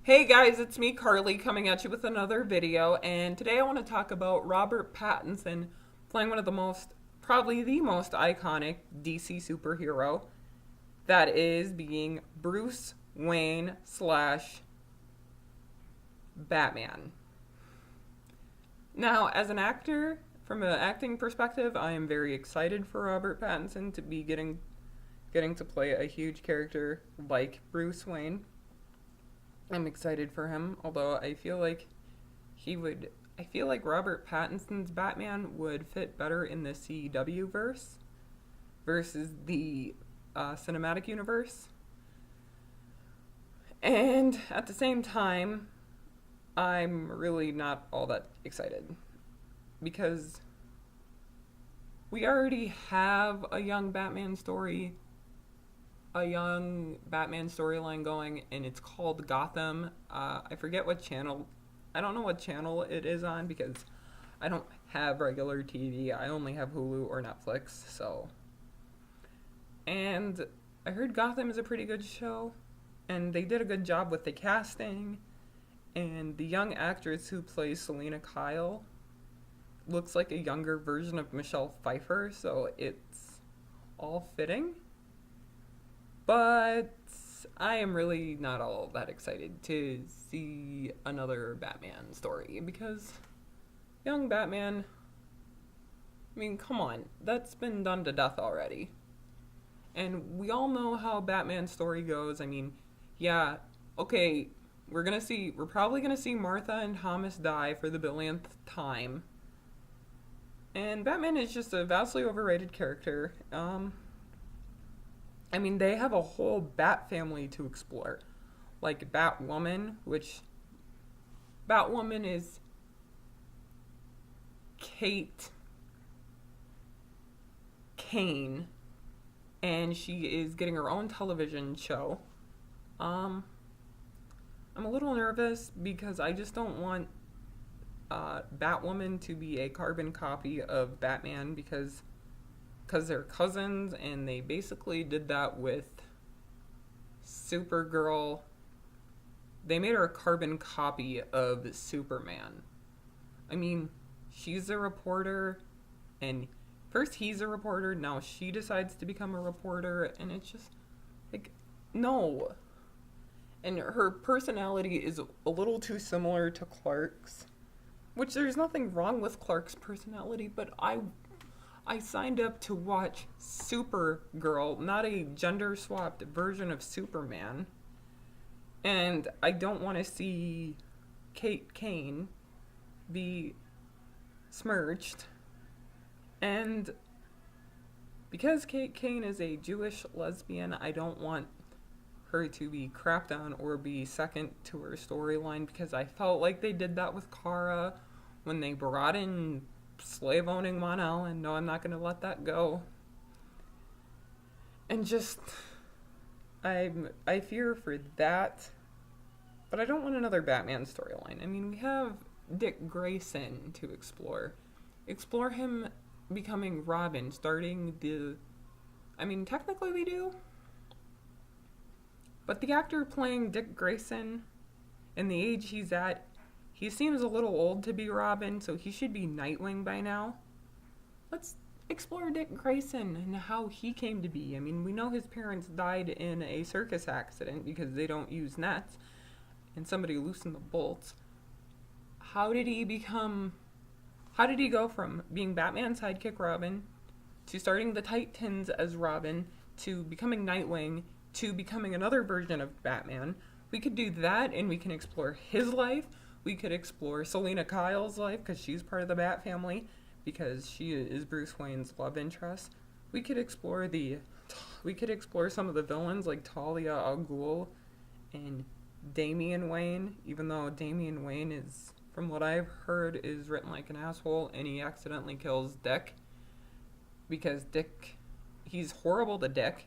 Hey guys, it's me, Carly, coming at you with another video, and today I want to talk about Robert Pattinson playing one of the probably the most iconic DC superhero, that is being Bruce Wayne slash Batman. Now, as an actor, from an acting perspective, I am very excited for Robert Pattinson to be getting to play a huge character like Bruce Wayne. I'm excited for him, although I feel like Robert Pattinson's Batman would fit better in the CW verse versus the cinematic universe. And at the same time, I'm really not all that excited because we already have a young Batman storyline going, and it's called Gotham. I forget what channel. I don't know what channel it is on because I don't have regular TV. I only have Hulu or Netflix. And I heard Gotham is a pretty good show, and they did a good job with the casting. And the young actress who plays Selena Kyle looks like a younger version of Michelle Pfeiffer, so it's all fitting. But I am really not all that excited to see another Batman story because young Batman, I mean, come on, that's been done to death already. And we all know how Batman's story goes. I mean, yeah, okay, we're probably gonna see Martha and Thomas die for the billionth time. And Batman is just a vastly overrated character. I mean, they have a whole Bat family to explore. Like Batwoman, which Batwoman is Kate Kane, and she is getting her own television show. I'm a little nervous because I just don't want Batwoman to be a carbon copy of Batman because they're cousins, and they basically did that with Supergirl. They made her a carbon copy of Superman. I mean, she's a reporter, and first he's a reporter, now she decides to become a reporter, and it's just like, no. And her personality is a little too similar to Clark's, which there's nothing wrong with Clark's personality, but I signed up to watch Supergirl, not a gender swapped version of Superman. And I don't want to see Kate Kane be smirched. And because Kate Kane is a Jewish lesbian, I don't want her to be crapped on or be second to her storyline, because I felt like they did that with Kara when they brought in slave owning Mon-El, and no, I'm not going to let that go. And just, I fear for that, but I don't want another Batman storyline. I mean, we have Dick Grayson to explore him becoming Robin, technically we do, but the actor playing Dick Grayson and the age he's at, he seems a little old to be Robin, so he should be Nightwing by now. Let's explore Dick Grayson and how he came to be. I mean, we know his parents died in a circus accident because they don't use nets, and somebody loosened the bolts. How did he go from being Batman's sidekick Robin to starting the Titans as Robin to becoming Nightwing to becoming another version of Batman? We could do that, and we can explore his life. We could explore Selena Kyle's life because she's part of the Bat family because she is Bruce Wayne's love interest. We could explore some of the villains like Talia al Ghul and Damian Wayne, even though Damian Wayne is, from what I've heard, is written like an asshole, and he accidentally kills Dick because he's horrible to Dick,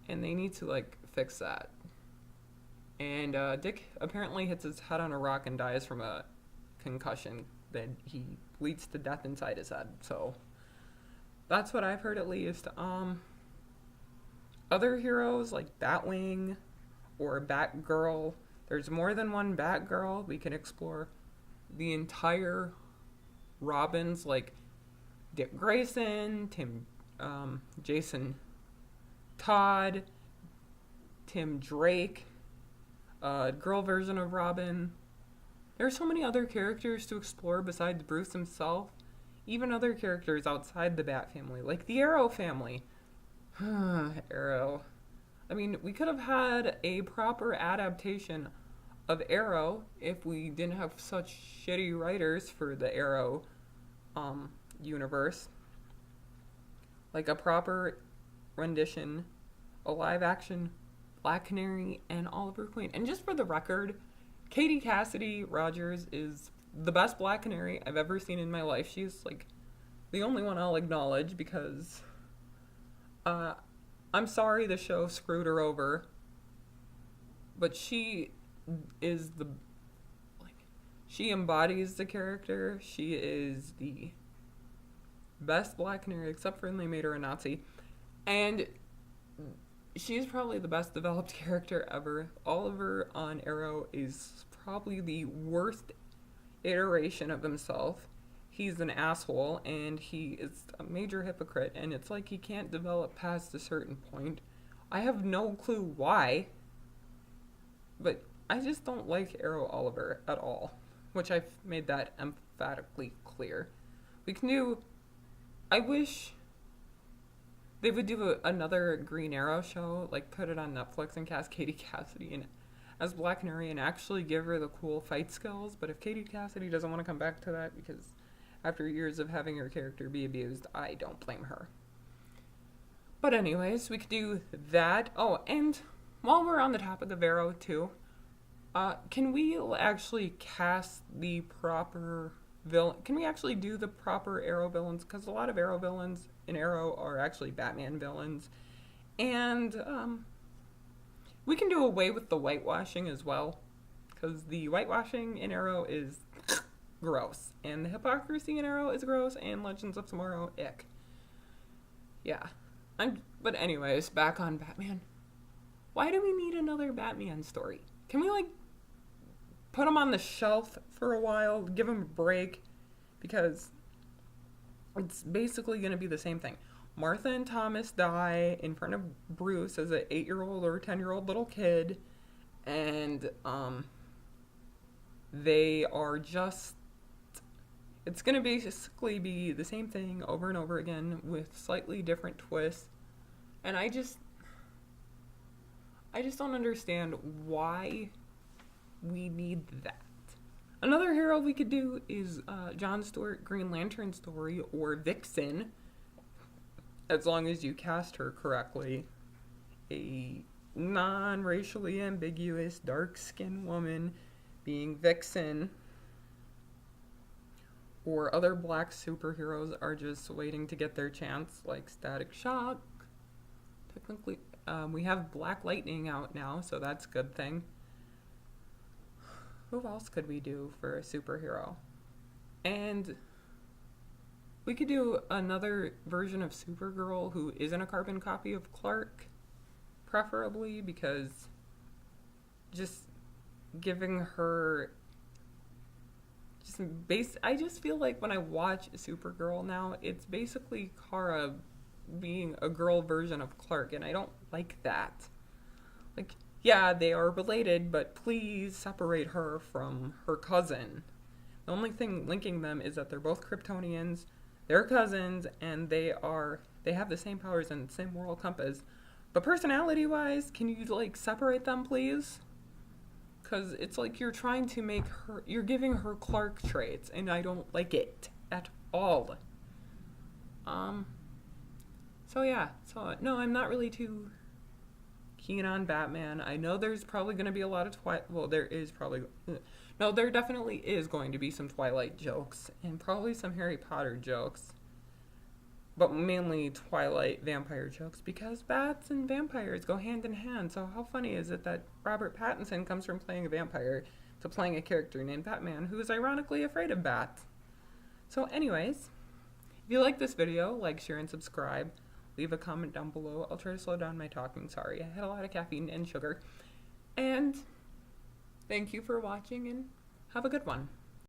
and they need to fix that. And Dick apparently hits his head on a rock and dies from a concussion that he bleeds to death inside his head. So that's what I've heard, at least. Other heroes like Batwing or Batgirl There's more than one Batgirl. We can explore the entire Robins, like Dick Grayson, Jason Todd, Tim Drake, girl version of Robin. There are so many other characters to explore besides Bruce himself. Even other characters outside the Bat family, like the Arrow family. Arrow. I mean, we could have had a proper adaptation of Arrow if we didn't have such shitty writers for the Arrow universe. Like a proper rendition, a live action Black Canary and Oliver Queen. And just for the record, Katie Cassidy Rogers is the best Black Canary I've ever seen in my life. She's like the only one I'll acknowledge because I'm sorry the show screwed her over, but she is she embodies the character. She is the best Black Canary, except for when they made her a Nazi. And she's probably the best developed character ever. Oliver on Arrow is probably the worst iteration of himself. He's an asshole, and he is a major hypocrite, and it's like he can't develop past a certain point. I have no clue why, but I just don't like Arrow Oliver at all, which I've made that emphatically clear. We can do... I wish they would do another Green Arrow show, like put it on Netflix and cast Katie Cassidy in as Black Canary and actually give her the cool fight skills. But if Katie Cassidy doesn't want to come back to that because after years of having her character be abused, I don't blame her. But anyways, we could do that. Oh, and while we're on the topic of Arrow too, can we actually cast the proper villain? Can we actually do the proper Arrow villains? Because a lot of Arrow villains in Arrow are actually Batman villains. And we can do away with the whitewashing as well. Because the whitewashing in Arrow is gross. And the hypocrisy in Arrow is gross. And Legends of Tomorrow, ick. Yeah. But anyways, back on Batman. Why do we need another Batman story? Can we, like, put him on the shelf for a while? Give him a break? Because it's basically going to be the same thing. Martha and Thomas die in front of Bruce as an 8-year-old or 10-year-old little kid. And, they are just... It's going to basically be the same thing over and over again with slightly different twists. And I just don't understand why we need that. Another hero we could do is John Stewart Green Lantern story or Vixen, as long as you cast her correctly. A non-racially ambiguous dark-skinned woman being Vixen. Or other black superheroes are just waiting to get their chance, like Static Shock. Technically, we have Black Lightning out now, so that's a good thing. Who else could we do for a superhero? And we could do another version of Supergirl who isn't a carbon copy of Clark, preferably, because just giving her... I just feel like when I watch Supergirl now, it's basically Kara being a girl version of Clark, and I don't like that. Like, yeah, they are related, but please separate her from her cousin. The only thing linking them is that they're both Kryptonians, they're cousins, and they have the same powers and the same moral compass. But personality-wise, can you, like, separate them, please? Because it's like you're trying to make her... You're giving her Clark traits, and I don't like it at all. So yeah. So, no, I'm not really too keen on Batman. I know there's probably going to be a lot of Well, there is probably... No, there definitely is going to be some Twilight jokes, and probably some Harry Potter jokes. But mainly Twilight vampire jokes, because bats and vampires go hand in hand. So how funny is it that Robert Pattinson comes from playing a vampire to playing a character named Batman, who is ironically afraid of bats? So anyways, if you like this video, like, share, and subscribe. Leave a comment down below. I'll try to slow down my talking. Sorry, I had a lot of caffeine and sugar. And Thank you for watching and have a good one.